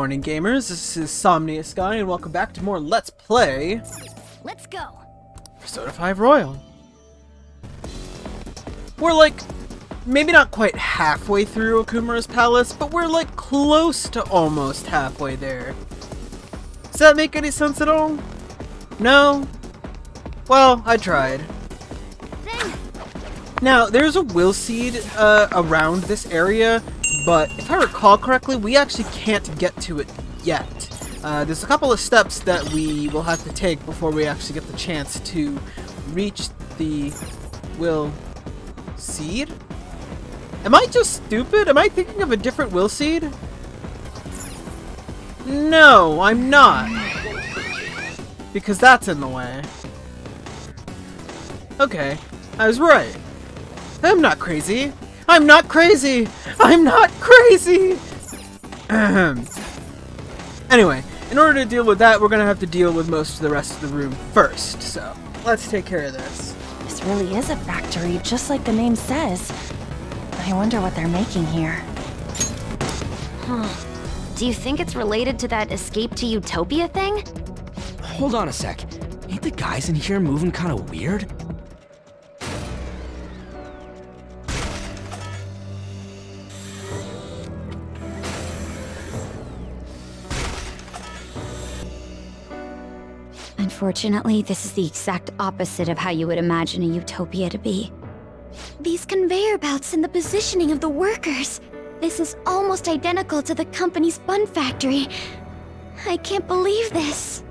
morning, gamers. This is SomniaSky, and welcome back to more Let's Play. Let's go. Persona 5 Royal. We're like, maybe not quite halfway through Okumura's palace, but we're like close to almost halfway there. Does that make any sense at all? No? Well, I tried. Now, there's a will seed around this area, but if I recall correctly, we actually can't get to it yet. There's a couple of steps that we will have to take before we actually get the chance to reach the will seed. Am I just stupid? Am I thinking of a different will seed? No, I'm not. Because that's in the way. Okay, I was right. I'm not crazy. I'm not crazy. I'm not crazy. Anyway, in order to deal with that, we're gonna have to deal with most of the rest of the room first. So let's take care of this. This really is a factory, just like the name says. I wonder what they're making here. Huh. Do you think it's related to that escape to Utopia thing? Hold on a sec. Ain't the guys in here moving kind of weird? Unfortunately, this is the exact opposite of how you would imagine a utopia to be. These conveyor belts and the positioning of the workers. This is almost identical to the company's bun factory. I can't believe this.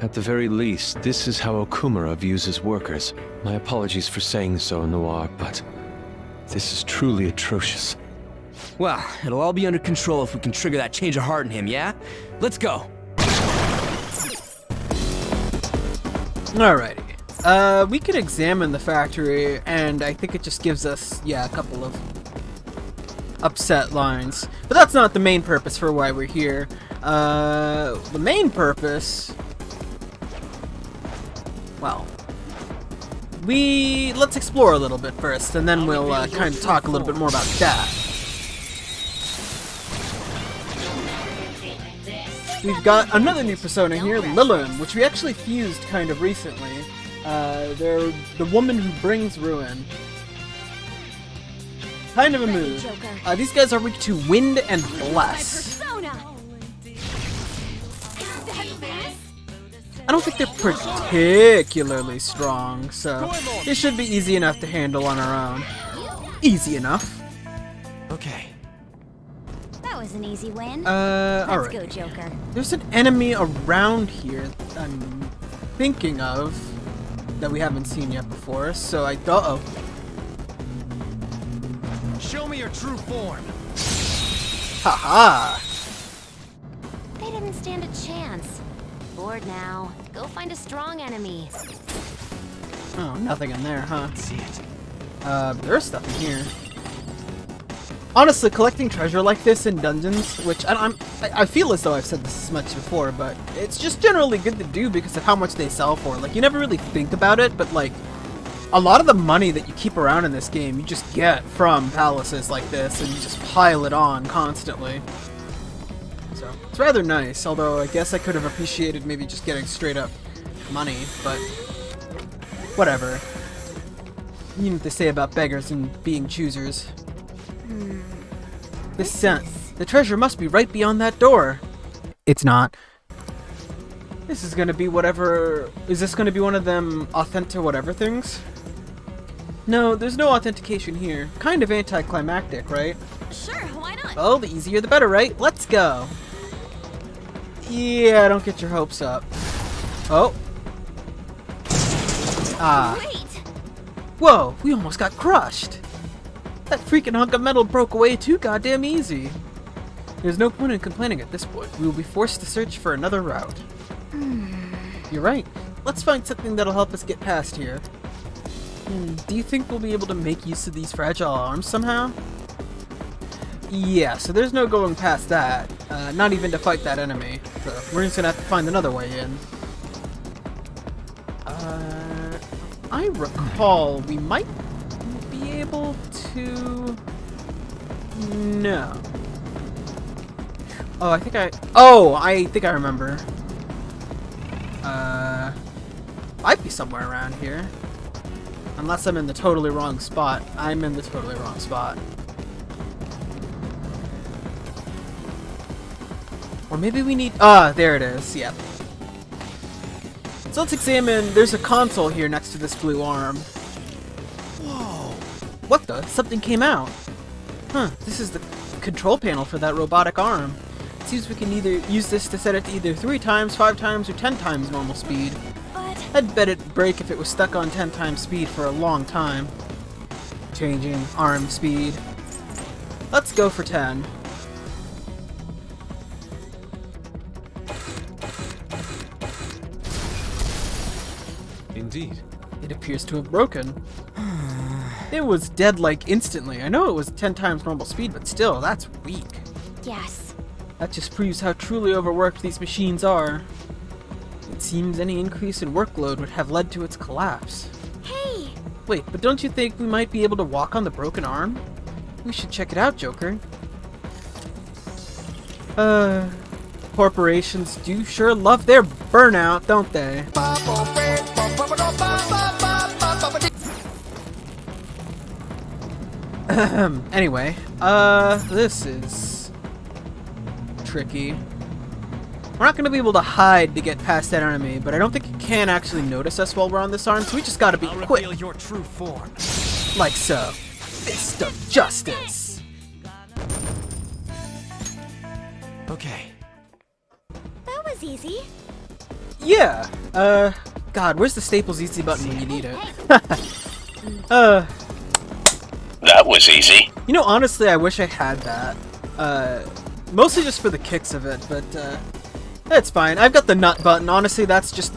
At the very least, this is how Okumura views his workers. My apologies for saying so, Noir, but this is truly atrocious. Well, it'll all be under control if we can trigger that change of heart in him, yeah? Let's go. Alrighty. We can examine the factory, and I think it just gives us, a couple of upset lines. But that's not the main purpose for why we're here. The main purpose... Well... Let's explore a little bit first, and then we'll kind of talk a little bit more about that. We've got another new persona here, Lillian, which we actually fused kind of recently. They're the woman who brings ruin. Kind of a move. These guys are weak to wind and bless. I don't think they're particularly strong, so it should be easy enough to handle on our own. Easy enough. Okay. That was an easy win. Alright. Let's go, Joker. There's an enemy around here I'm thinking of that we haven't seen yet before, so uh-oh. Show me your true form. Haha! They didn't stand a chance. Bored now. Go find a strong enemy. Oh, nothing in there, huh? See it. There's stuff in here. Honestly, collecting treasure like this in dungeons, which I feel as though I've said this much before, but it's just generally good to do because of how much they sell for. Like, you never really think about it, but like, a lot of the money that you keep around in this game, you just get from palaces like this, and you just pile it on constantly. So, it's rather nice, although I guess I could have appreciated maybe just getting straight up money, but whatever. You know what they say about beggars and being choosers. This scent. The treasure must be right beyond that door. It's not. This is gonna be whatever... Is this gonna be one of them authentic whatever things? No, there's no authentication here. Kind of anticlimactic, right? Sure, why not? Well, the easier the better, right? Let's go. Yeah, don't get your hopes up. Oh. Ah. Wait! Whoa, we almost got crushed. That freaking hunk of metal broke away too goddamn easy. There's no point in complaining at this point. We will be forced to search for another route. You're right. Let's find something that'll help us get past here. Do you think we'll be able to make use of these fragile arms somehow? Yeah, so there's no going past that. Not even to fight that enemy. So we're just gonna have to find another way in. I recall we might be able to... No. Oh, I think I remember. Might be somewhere around here. Unless I'm in the totally wrong spot. I'm in the totally wrong spot. Or maybe we need... there it is. Yep. So let's examine... There's a console here next to this blue arm. Whoa. What the? Something came out. Huh. This is the control panel for that robotic arm. It seems we can either use this to set it to either 3 times, 5 times, or 10 times normal speed. But I'd bet it'd break if it was stuck on 10 times speed for a long time. Changing arm speed. Let's go for 10. Indeed. It appears to have broken. It was dead like instantly. I know it was 10 times normal speed, but still, that's weak. yes. That just proves how truly overworked these machines are. It seems any increase in workload would have led to its collapse. Hey! Wait, but don't you think we might be able to walk on the broken arm? We should check it out, Joker. Corporations do sure love their burnout, don't they? Anyway, this is tricky. We're not gonna be able to hide to get past that enemy, but I don't think it can actually notice us while we're on this arm, so we just gotta be quick. Reveal your true form. Like so. Fist of justice. Okay. That was easy. Yeah. God, where's the Staples Easy button when you need it? That was easy. You know, honestly, I wish I had that. Mostly just for the kicks of it, but, that's fine. I've got the nut button. Honestly, that's just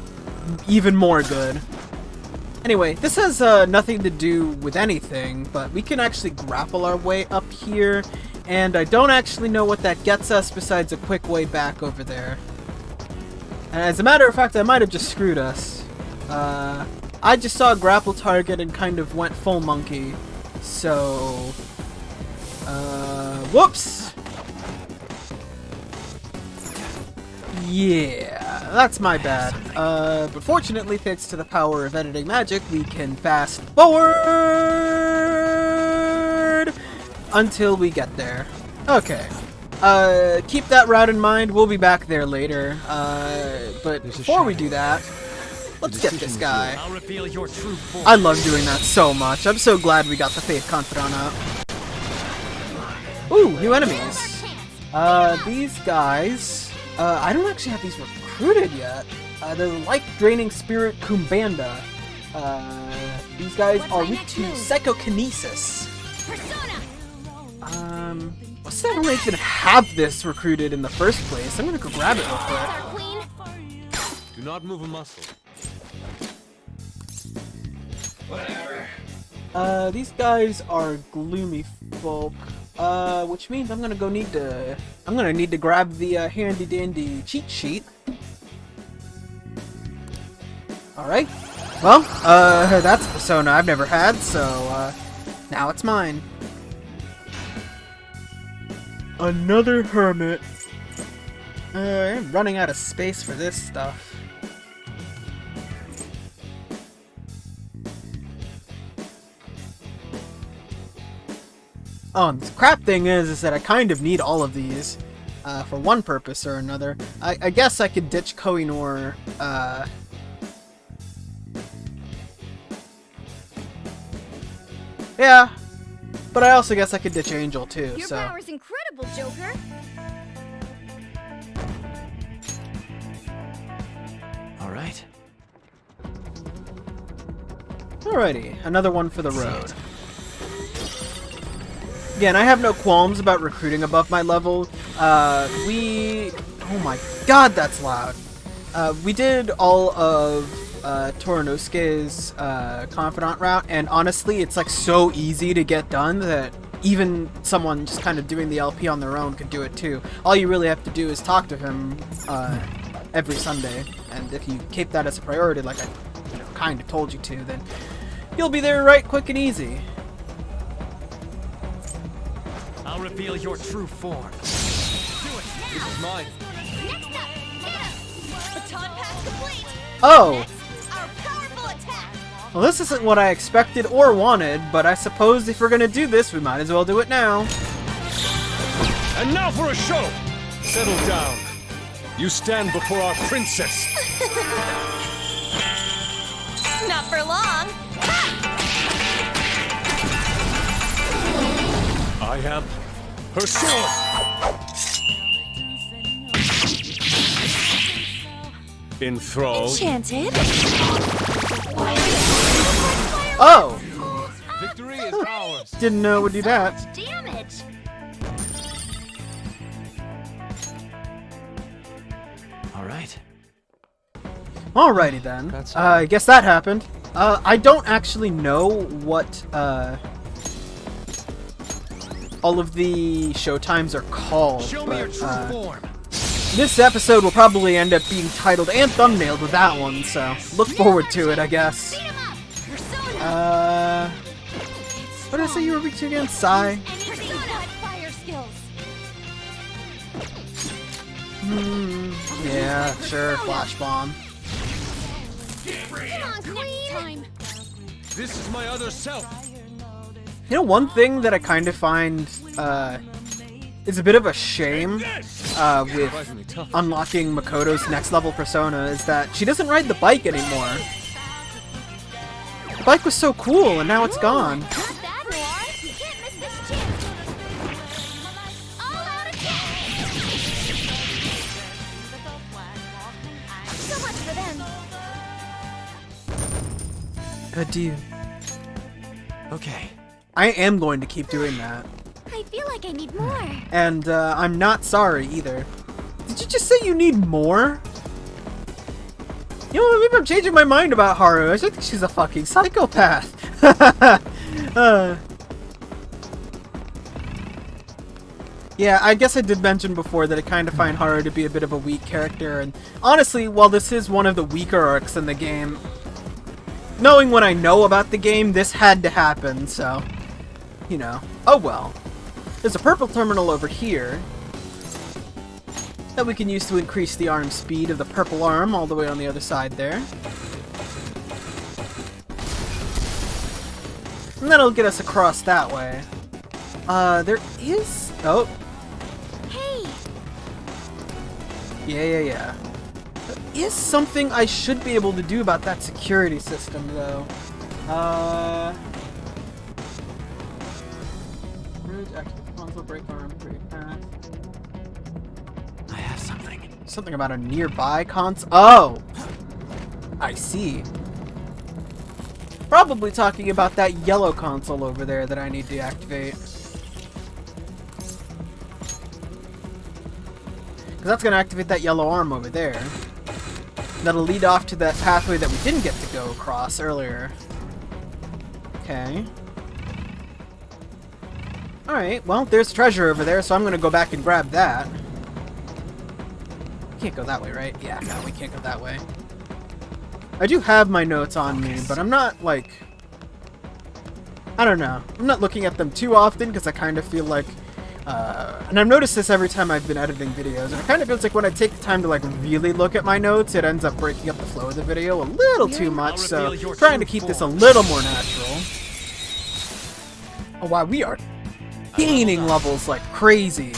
even more good. Anyway, this has, nothing to do with anything, but we can actually grapple our way up here, and I don't actually know what that gets us besides a quick way back over there. And as a matter of fact, I might have just screwed us. I just saw a grapple target and kind of went full monkey. So, whoops! Yeah, that's my bad. But fortunately, thanks to the power of editing magic, we can fast forward until we get there. Okay. Keep that route in mind. We'll be back there later. But before we do that, let's get this guy. I'll reveal your true form. I love doing that so much. I'm so glad we got the Faith Confidant up. Ooh, new enemies. These guys... I don't actually have these recruited yet. They're the life-draining spirit Kumbanda. These guys are weak to psychokinesis. What's that? I don't even have this recruited in the first place. I'm gonna go grab it real quick. Do not move a muscle. These guys are gloomy folk, which means I'm gonna need to grab the handy dandy cheat sheet. Alright. Well, that's a persona I've never had, so now it's mine. Another hermit. I'm running out of space for this stuff. Oh, and the crap thing is that I kind of need all of these for one purpose or another. I guess I could ditch Kohinoor. Yeah, but I also guess I could ditch Angel too. Your so power's incredible, Joker. All right. alrighty, another one for the road. Again, I have no qualms about recruiting above my level. Oh my god, that's loud. We did all of Torinosuke's Confidant route, and honestly, it's like so easy to get done that even someone just kind of doing the LP on their own could do it too. All you really have to do is talk to him every Sunday, and if you keep that as a priority, like I kind of told you to, then you'll be there right quick and easy. I'll reveal your true form. Do it. This is mine. Next up, hit him! Baton pass complete! Oh! Our powerful attack! Well, this isn't what I expected or wanted, but I suppose if we're gonna do this, we might as well do it now. And now for a show! Settle down. You stand before our princess. Not for long! I am her sword. Enthralled. Enchanted? Oh! Victory is ours. Didn't know it would do that. Damage! All right. Alrighty then. That's I guess that happened. I don't actually know what all of the showtimes are called. Show me your but, true form. this episode will probably end up being titled and thumbnailed with that one, so look forward to it, I guess. Beat him up! Persona! What did I say you were weak to again? Psy? And Persona had fire skills! Yeah, sure, Flash Bomb. Come on, Queen! This is my other self. You know, one thing that I kind of find is a bit of a shame with Surprisingly tough. unlocking Makoto's next level persona is that she doesn't ride the bike anymore. The bike was so cool, and now it's gone. Not bad, Noir! You can't miss this chance! All out attack! So much for them! Adieu. Okay. I am going to keep doing that. I feel like I need more. And I'm not sorry either. Did you just say you need more? You know, maybe I'm changing my mind about Haru. I think she's a fucking psychopath. Yeah, I guess I did mention before that I kind of find Haru to be a bit of a weak character. And honestly, while this is one of the weaker arcs in the game, knowing what I know about the game, this had to happen, so, you know. Oh well. There's a purple terminal over here that we can use to increase the arm speed of the purple arm all the way on the other side there. And that'll get us across that way. There is... Oh. Hey! Yeah. There is something I should be able to do about that security system, though. Active console, break arm, break path. I have something. Something about a nearby console. Oh! I see. Probably talking about that yellow console over there that I need to activate. Because that's going to activate that yellow arm over there. That'll lead off to that pathway that we didn't get to go across earlier. Okay. Alright, well, there's treasure over there, so I'm going to go back and grab that. Can't go that way, right? Yeah, no, we can't go that way. I do have my notes on me, but I'm not, like... I don't know. I'm not looking at them too often, because I kind of feel like... and I've noticed this every time I've been editing videos, and it kind of feels like when I take the time to, like, really look at my notes, it ends up breaking up the flow of the video a little too much, so trying to keep this a little more natural. Oh, wow, we are gaining levels like crazy.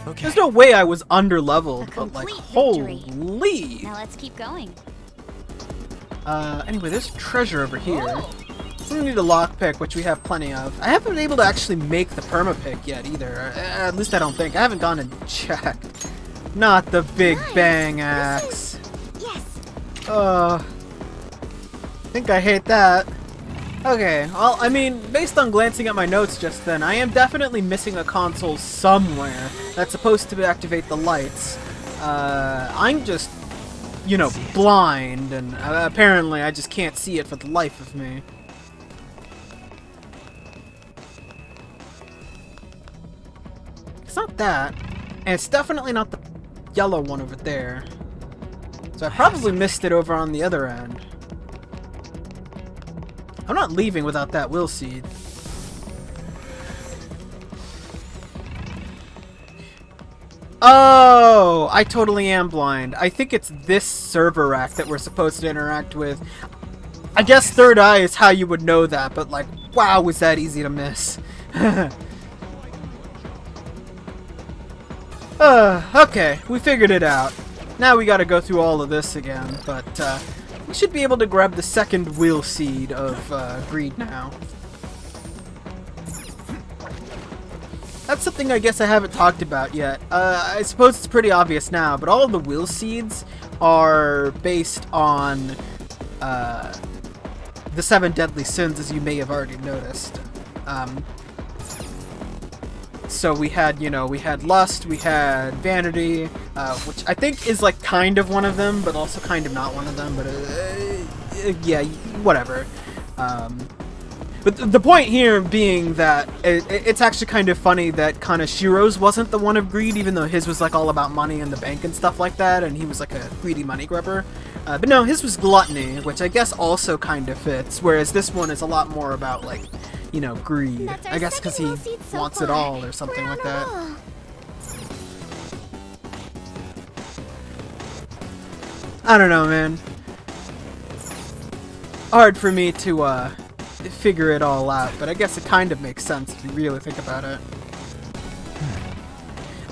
Okay. There's no way I was under-leveled, but, like, complete victory. holy! Now let's keep going. Anyway, there's treasure over here. We need a lockpick, which we have plenty of. I haven't been able to actually make the perma-pick yet, either. At least I don't think. I haven't gone and checked. Not the Big Nice. Bang Axe. Yes! I think I hate that. Okay, well, I mean, based on glancing at my notes just then, I am definitely missing a console somewhere that's supposed to activate the lights. I'm just, you know, blind, and apparently I just can't see it for the life of me. It's not that, and it's definitely not the yellow one over there. So I probably missed it over on the other end. I'm not leaving without that will seed. Oh, I totally am blind. I think it's this server rack that we're supposed to interact with. I guess third eye is how you would know that, but like, wow, was that easy to miss. Okay, we figured it out. Now we gotta go through all of this again, but we should be able to grab the second will seed of greed now. That's something I guess I haven't talked about yet. I suppose it's pretty obvious now, but all of the will seeds are based on the 7 deadly sins, as you may have already noticed. So we had, you know, we had lust, we had vanity, which I think is like kind of one of them, but also kind of not one of them, but yeah, whatever. But the point here being that it's actually kind of funny that Kanashiro's wasn't the one of greed, even though his was like all about money and the bank and stuff like that, and he was like a greedy money grubber. But no, his was gluttony, which I guess also kind of fits, whereas this one is a lot more about like, you know, greed. I guess because he wants it all or something like that. I don't know, man. Hard for me to figure it all out, but I guess it kind of makes sense if you really think about it.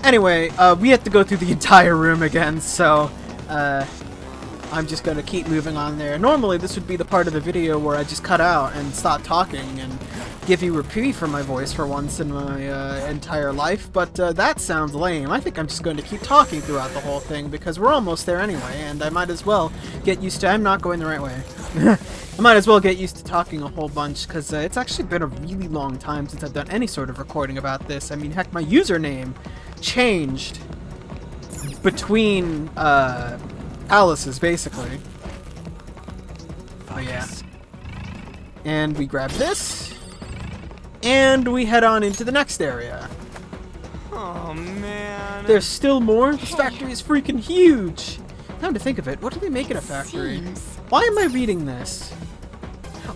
Anyway, we have to go through the entire room again, so I'm just going to keep moving on there. Normally this would be the part of the video where I just cut out and stop talking and give you reprieve for my voice for once in my entire life, but that sounds lame. I think I'm just going to keep talking throughout the whole thing because we're almost there anyway, and I might as well get used to— I'm not going the right way. I might as well get used to talking a whole bunch because it's actually been a really long time since I've done any sort of recording about this. I mean, heck, my username changed between palaces, basically. Oh yeah. And we grab this, and we head on into the next area. Oh, man. There's still more? This factory is freaking huge! Come to think of it, what do they make in a factory? Why am I reading this?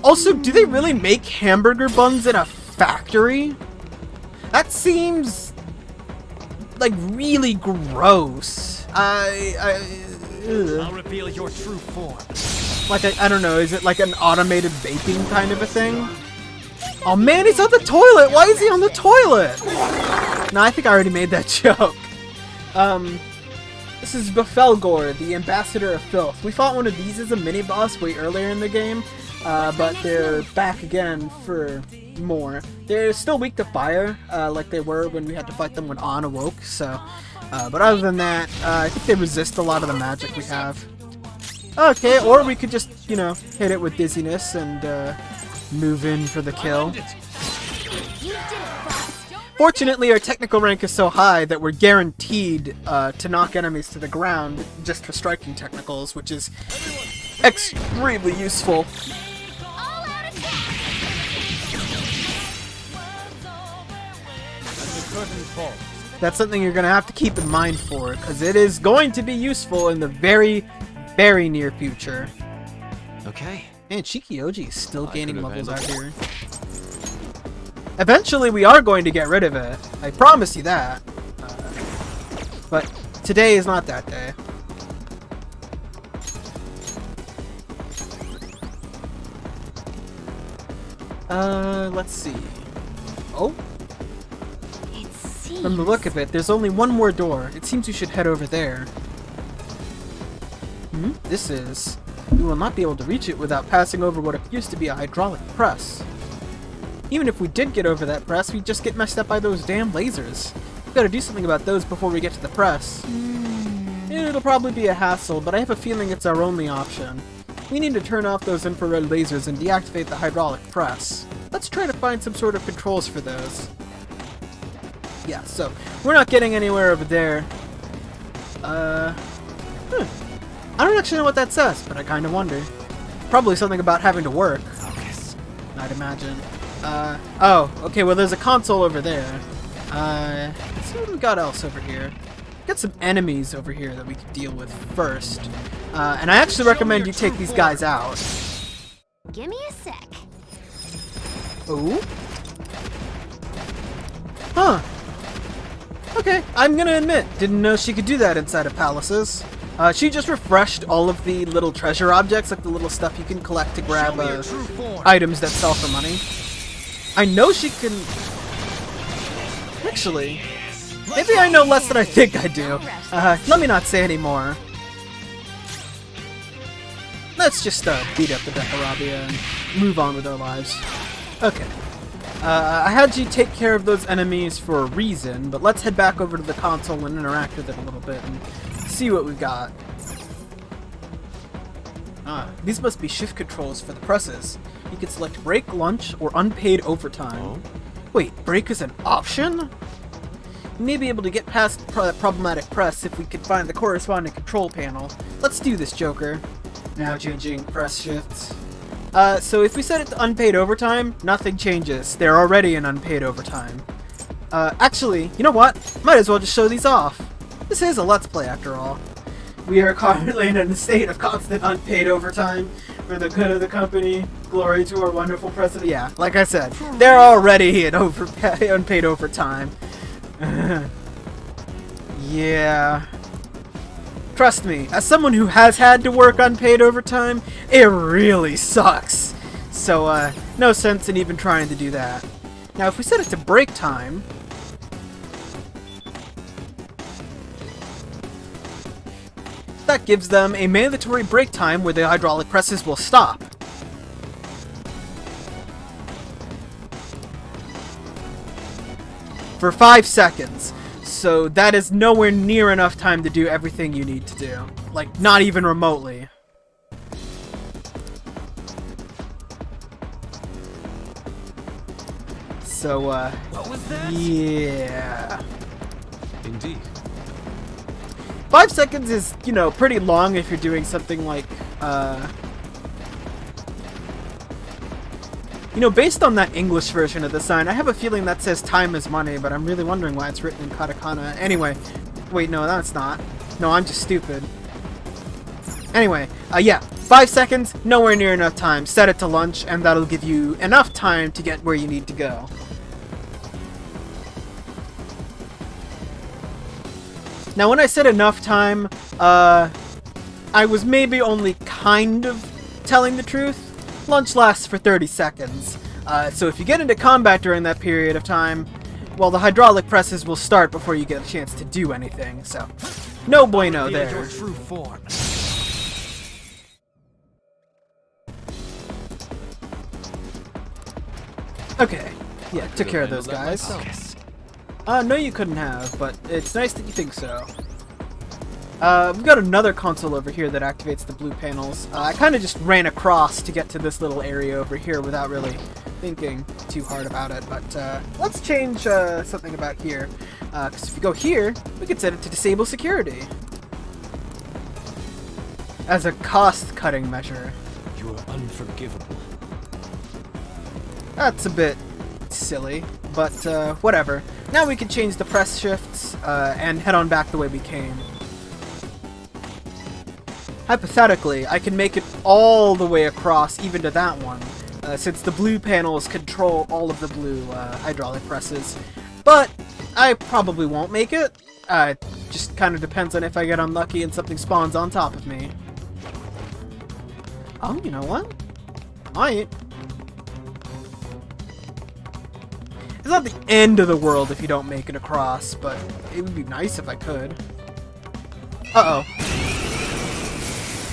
Also, do they really make hamburger buns in a factory? That seems like really gross. I'll reveal your true form. Like, I don't know, is it like an automated baking kind of a thing? Oh man, he's on the toilet! Why is he on the toilet? No, I think I already made that joke. This is Befelgor, the Ambassador of Filth. We fought one of these as a mini-boss way earlier in the game, but they're back again for more. They're still weak to fire, like they were when we had to fight them when On awoke, so... but other than that, I think they resist a lot of the magic we have. Okay, or we could just, you know, hit it with dizziness and move in for the kill. Fortunately, our technical rank is so high that we're guaranteed to knock enemies to the ground just for striking technicals, which is extremely useful. That's something you're going to have to keep in mind for, because it is going to be useful in the very, very near future. Okay. Man, Shikioji is still gaining levels out here. Eventually, we are going to get rid of it. I promise you that. But today is not that day. Let's see. Oh. From the look of it, there's only one more door. It seems we should head over there. This is... We will not be able to reach it without passing over what appears to be a hydraulic press. Even if we did get over that press, we'd just get messed up by those damn lasers. We've got to do something about those before we get to the press. It'll probably be a hassle, but I have a feeling it's our only option. We need to turn off those infrared lasers and deactivate the hydraulic press. Let's try to find some sort of controls for those. Yeah, so, we're not getting anywhere over there. I don't actually know what that says, but I kind of wonder. Probably something about having to work. Focus. I'd imagine. Oh, okay, well there's a console over there. Let's see what we got else over here. Got some enemies over here that we could deal with first. And I actually recommend you take these guys out. Give me a sec. Ooh. Huh. Okay, I'm gonna admit, didn't know she could do that inside of palaces. She just refreshed all of the little treasure objects, like the little stuff you can collect to grab items that sell for money. I know she can... Actually, maybe I know less than I think I do. Let me not say any more. Let's just beat up the Dekarabia and move on with our lives. Okay. I had you take care of those enemies for a reason, but let's head back over to the console and interact with it a little bit and see what we've got. These must be shift controls for the presses. You can select break, lunch, or unpaid overtime. Oh. Wait, break is an option? We may be able to get past problematic press if we could find the corresponding control panel. Let's do this, Joker. Now changing press shifts. So if we set it to unpaid overtime, nothing changes. They're already in unpaid overtime. Actually, you know what? Might as well just show these off. This is a Let's Play after all. We are currently in a state of constant unpaid overtime for the good of the company. Glory to our wonderful president. Yeah, like I said, they're already in unpaid overtime. Yeah. Trust me, as someone who has had to work unpaid overtime, it really sucks. So, no sense in even trying to do that. Now, if we set it to break time... that gives them a mandatory break time where the hydraulic presses will stop. For 5 seconds. So that is nowhere near enough time to do everything you need to do. Like, not even remotely. So, what was that? Yeah. Indeed. 5 seconds is, you know, pretty long if you're doing something like, you know, based on that English version of the sign, I have a feeling that says time is money, but I'm really wondering why it's written in katakana. Anyway, wait, no, that's not. No, I'm just stupid. Anyway, yeah, 5 seconds, nowhere near enough time. Set it to lunch, and that'll give you enough time to get where you need to go. Now, when I said enough time, I was maybe only kind of telling the truth. Lunch lasts for 30 seconds, so if you get into combat during that period of time, well, the hydraulic presses will start before you get a chance to do anything, so no bueno there. Okay, yeah, took care of those guys. No, you couldn't have, but it's nice that you think so. We've got another console over here that activates the blue panels. I kind of just ran across to get to this little area over here without really thinking too hard about it, but let's change something about here. Because if we go here, we could set it to disable security. As a cost-cutting measure. You are unforgivable. That's a bit silly, but whatever. Now we can change the press shifts and head on back the way we came. Hypothetically, I can make it all the way across, even to that one, since the blue panels control all of the blue hydraulic presses. But I probably won't make it. Just kind of depends on if I get unlucky and something spawns on top of me. Oh, you know what? Might. It's not the end of the world if you don't make it across, but it would be nice if I could. Uh-oh.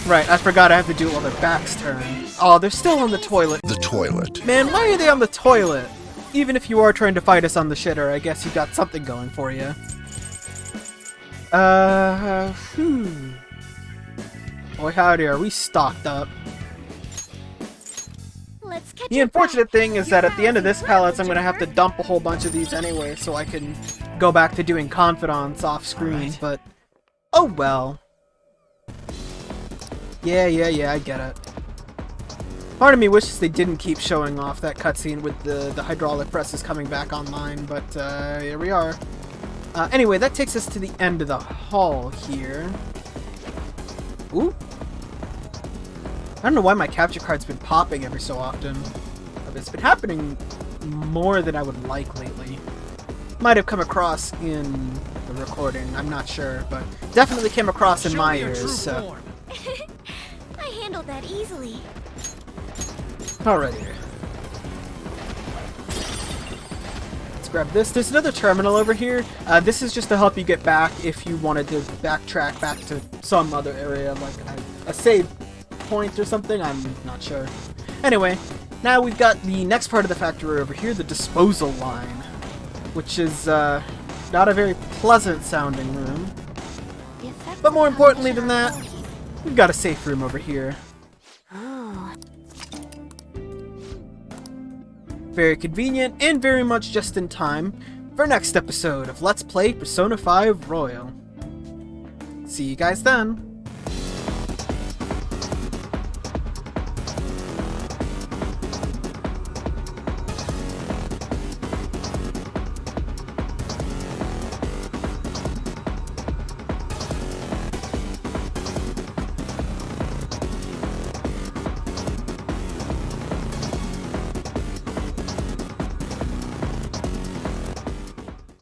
Right, I forgot I have to do it while their backs turn. Oh, they're still on the toilet. The toilet. Man, why are they on the toilet? Even if you are trying to fight us on the shitter, I guess you got something going for you. Boy howdy, are we stocked up? The unfortunate thing is that at the end of this palette, I'm going to have to dump a whole bunch of these anyway, so I can go back to doing confidants off screen, but oh well. Yeah, I get it. Part of me wishes they didn't keep showing off that cutscene with the hydraulic presses coming back online, but here we are. Anyway, that takes us to the end of the hall here. Ooh. I don't know why my capture card's been popping every so often. But it's been happening more than I would like lately. might have come across in the recording. I'm not sure, but definitely came across in my ears. So. I handled that easily. Alrighty. Let's grab this. There's another terminal over here. This is just to help you get back if you wanted to backtrack back to some other area, like a save point or something. I'm not sure. Anyway, now we've got the next part of the factory over here, the disposal line, which is not a very pleasant sounding room. But more importantly than that, we've got a safe room over here. Very convenient and very much just in time for next episode of Let's Play Persona 5 Royal. See you guys then!